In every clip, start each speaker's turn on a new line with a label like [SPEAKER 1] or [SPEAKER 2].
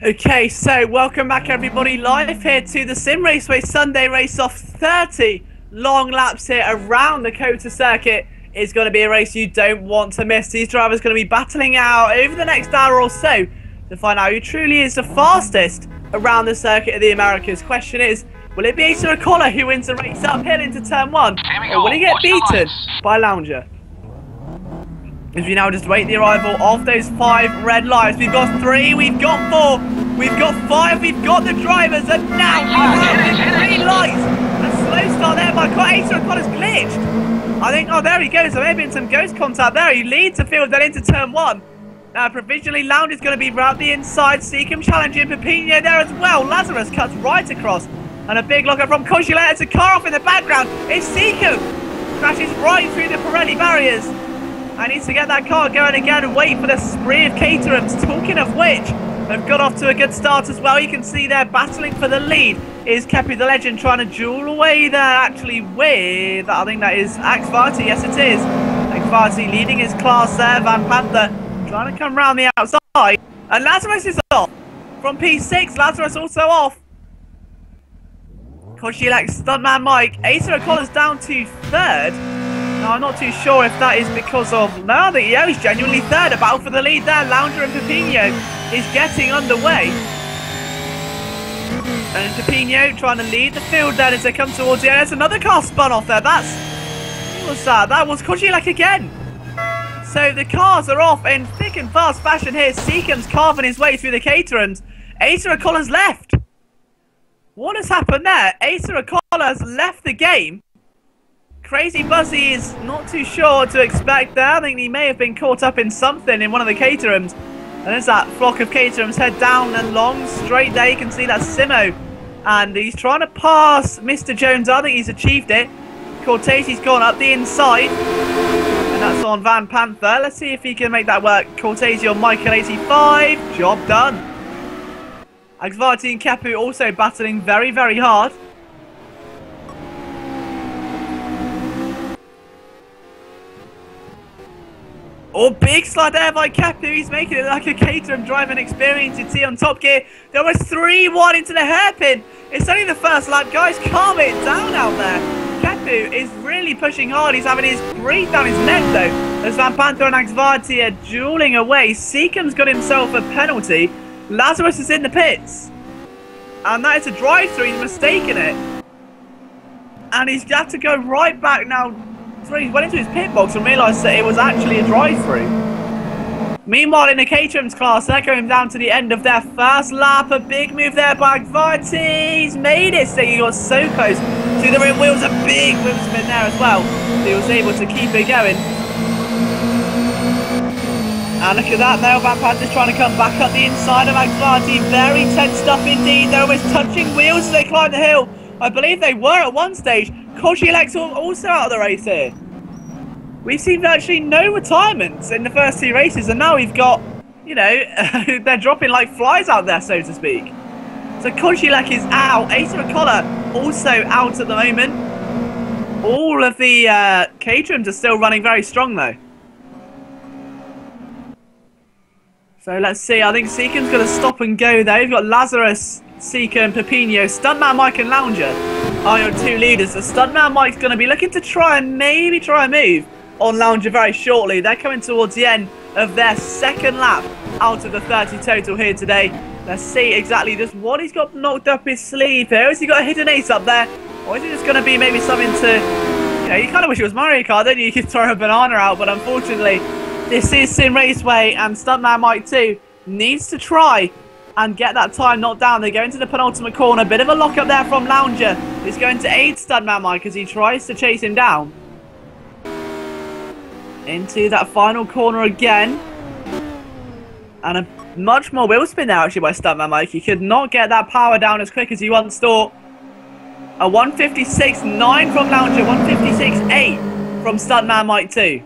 [SPEAKER 1] Okay, so welcome back everybody, live here to the Simraceway Sunday race off. 30 long laps here around the Caterham circuit. Is going to be a race you don't want to miss. These drivers are going to be battling out over the next hour or so to find out who truly is the fastest around the circuit of the Americas. Question is, will it be Ariel who wins the race uphill into turn 1, or will he get beaten by Lounger? As we now just wait the arrival of those 5 red lights. We've got 3, we've got 4, we've got 5, we've got the drivers, and now we have the green lights. A slow start there by Ariel is glitched. I think, oh, there he goes. There may have been some ghost contact there. He leads the field then into turn 1. Provisionally, Lounge is going to be round the inside. Seacombe challenging Pepino there as well. Lazarus cuts right across. And a big lockup from Cogulator. It's a car off in the background. It's Seacombe. Crashes right through the Pirelli barriers. I need to get that car going again and wait for the spree of Caterhams. Talking of which, they've got off to a good start as well. You can see they're battling for the lead. Is Kepi the Legend trying to duel away there actually with, I think that is Axvarti. Yes, it is. Axvarti leading his class there. Van Panther trying to come round the outside. And Lazarus is off. From P6, Lazarus also off. Koshilak, Stuntman Mike. Ariel is down to 3rd. Now, I'm not too sure if that is because of... No, I think, yeah, he's genuinely 3rd. A battle for the lead there. Lounger and Pepino is getting underway. And Pepino trying to lead the field then as they come towards the end. There's another car spun off there. What was that? That was Kojilak again. So the cars are off in thick and fast fashion here. Seacombe's carving his way through the Caterhams. Ariel has left. What has happened there? Ariel has left the game. Crazy Buzzy is not too sure what to expect there. I think he may have been caught up in something in one of the Caterhams. And there's that flock of Caterhams head down and long straight there. You can see that Simo. And he's trying to pass Mr. Jones. I think he's achieved it. Cortese's gone up the inside. And that's on Van Panther. Let's see if he can make that work. Cortese on Michael 85. Job done. Axvarti and Kepu also battling very, very hard. Oh, big slide there by Kepu. He's making it like a Caterham driving experience. You see on Top Gear, there was 3-1 into the hairpin. It's only the first lap. Guys, calm it down out there. Kepu is really pushing hard. He's having his breathe down his neck, though. As Van Panther and Axvarti are dueling away. Seacombe's got himself a penalty. Lazarus is in the pits. And that is a drive-through. He's mistaken it. And he's got to go right back now. He went into his pit box and realised that it was actually a drive-through. Meanwhile, in the Caterham's class, they're going down to the end of their first lap. A big move there by Axvarti. He's made it. So he got so close to the rear wheels. A big wheel spin there as well. He was able to keep it going. And look at that. Now Van Panther's trying to come back up the inside of Axvarti. Very tense stuff indeed. They're almost touching wheels as they climb the hill. I believe they were at one stage. Kojilak's also out of the race here. We've seen virtually no retirements in the first 2 races, and now we've got, you know, they're dropping like flies out there, so to speak. So Kojilak is out. Ariel also out at the moment. All of the Caterhams are still running very strong, though. So let's see. I think Seacombe's going to stop and go there. We've got Lazarus, Seacombe, Pepino, Stuntman Mike and Lounger are your 2 leaders. The Stuntman Mike's going to be looking to try and maybe try a move on Lounger very shortly. They're coming towards the end of their 2nd lap out of the 30 total here today. Let's see exactly just what he's got knocked up his sleeve here. Has he got a hidden ace up there? Or is it just going to be maybe something to... You know, you kind of wish it was Mario Kart, don't you? You could throw a banana out, but unfortunately, this is Simraceway, and Stuntman Mike 2 needs to try and get that time knocked down. They go into the penultimate corner. Bit of a lock up there from Lounger. He's going to aid Stuntman Mike as he tries to chase him down. Into that final corner again. And a much more wheel spin there actually by Stuntman Mike. He could not get that power down as quick as he once thought. A 156.9 from Lounger. 156.8 from Stuntman Mike 2.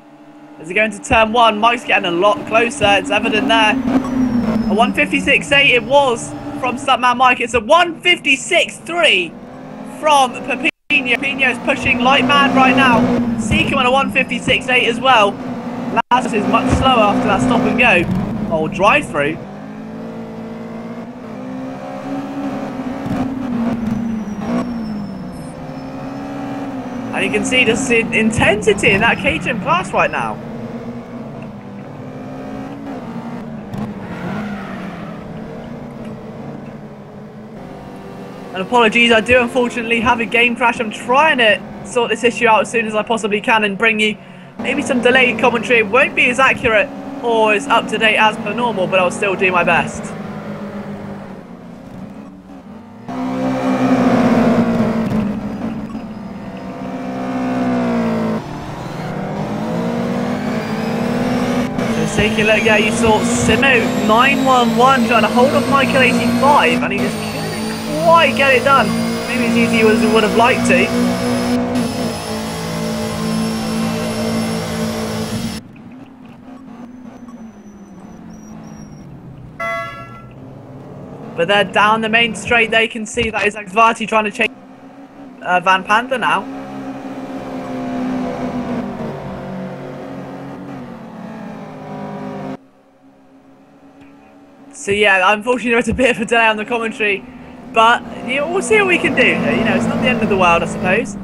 [SPEAKER 1] As they go into turn 1, Mike's getting a lot closer. It's evident there. A 156.8 it was from Stuntman Mike. It's a 156.3 from Pepino. Pepino's pushing like mad right now. Seacombe on a 156.8 as well. Lazarus is much slower after that stop and go. Oh, drive through. And you can see the intensity in that Caterham class right now. And apologies, I do unfortunately have a game crash. I'm trying to sort this issue out as soon as I possibly can and bring you maybe some delayed commentary. It won't be as accurate or as up to date as per normal, but I'll still do my best. So taking a look, yeah, you saw Simo 911 trying to hold off Michael 85, and he just couldn't quite get it done. Maybe as easy as he would have liked to. But they're down the main straight. They can see that is Akvati trying to chase Van Panda now. So yeah, unfortunately there's a bit of a delay on the commentary, but we'll see what we can do. It's not the end of the world, I suppose.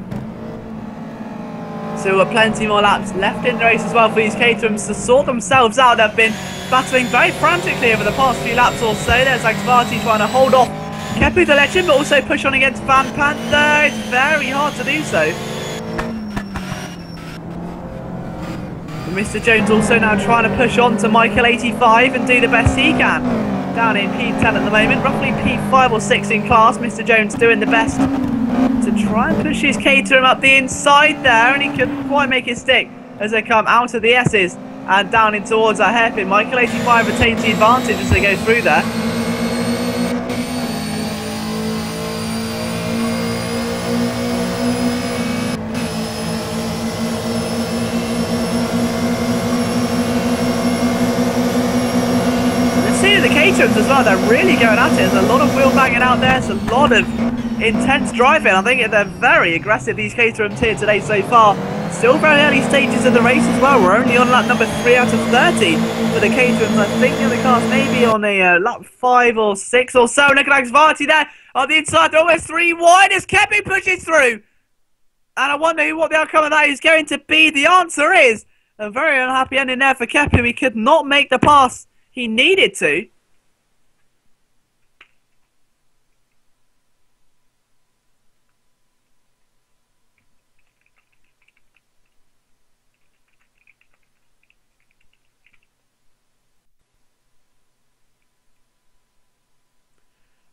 [SPEAKER 1] So plenty more laps left in the race as well for these Caterhams to sort themselves out. They've been battling very frantically over the past few laps or so. There's Akvati trying to hold off Kepu the Legend, but also push on against Van Panda. It's very hard to do so. But Mr. Jones also now trying to push on to Michael 85 and do the best he can. Down in P10 at the moment, roughly P5 or 6 in class. Mr. Jones doing the best to try and push his Caterham up the inside there, and he couldn't quite make it stick as they come out of the S's and down in towards that hairpin. Michael 85 retains the advantage as they go through there. Let's see the Caterhams as well, they're really going at it. There's a lot of wheel banging out there, there's a lot of intense driving. I think they're very aggressive, these Caterhams here today so far. Still very early stages of the race as well. We're only on lap number 3 out of 30 for the Caterhams. I think the other cars maybe on a lap 5 or 6 or so. Look at Akvati there on the inside. They're almost 3 wide as Kepi pushes through. And I wonder what the outcome of that is going to be. The answer is a very unhappy ending there for Kepi. He could not make the pass he needed to.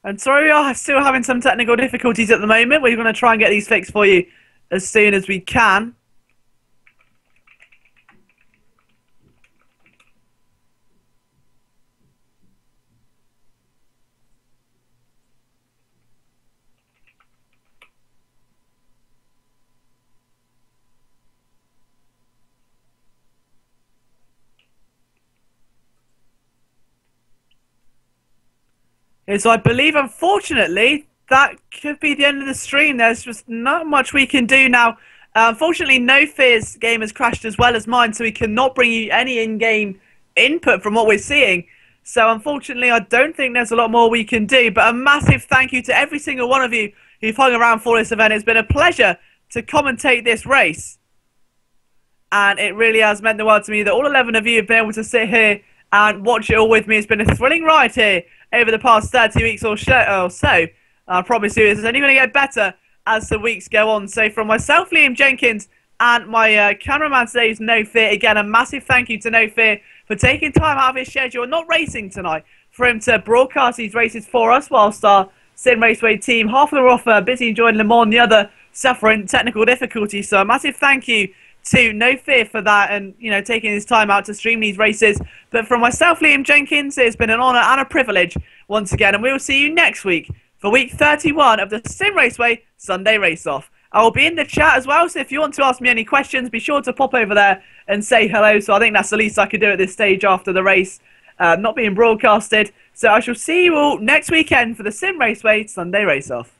[SPEAKER 1] And sorry, we are still having some technical difficulties at the moment. We're going to try and get these fixed for you as soon as we can. So I believe, unfortunately, that could be the end of the stream. There's just not much we can do now. Unfortunately, No Fear's game has crashed as well as mine, so we cannot bring you any in-game input from what we're seeing. So unfortunately, I don't think there's a lot more we can do. But a massive thank you to every single one of you who've hung around for this event. It's been a pleasure to commentate this race. And it really has meant the world to me that all 11 of you have been able to sit here and watch it all with me. It's been a thrilling ride here over the past 30 weeks or so. I promise you, it's only going to get better as the weeks go on. So from myself, Liam Jenkins, and my cameraman today is No Fear. Again, a massive thank you to No Fear for taking time out of his schedule, not racing tonight, for him to broadcast these races for us, whilst our Simraceway team, half of them are off busy enjoying Le Mans, the other suffering technical difficulties. So a massive thank you to No Fear for that, and taking his time out to stream these races. But from myself, Liam Jenkins, it's been an honour and a privilege once again, and we will see you next week for week 31 of the Simraceway Sunday Race Off. I will be in the chat as well, so if you want to ask me any questions, be sure to pop over there and say hello. So I think that's the least I could do at this stage after the race not being broadcasted. So I shall see you all next weekend for the Simraceway Sunday Race Off.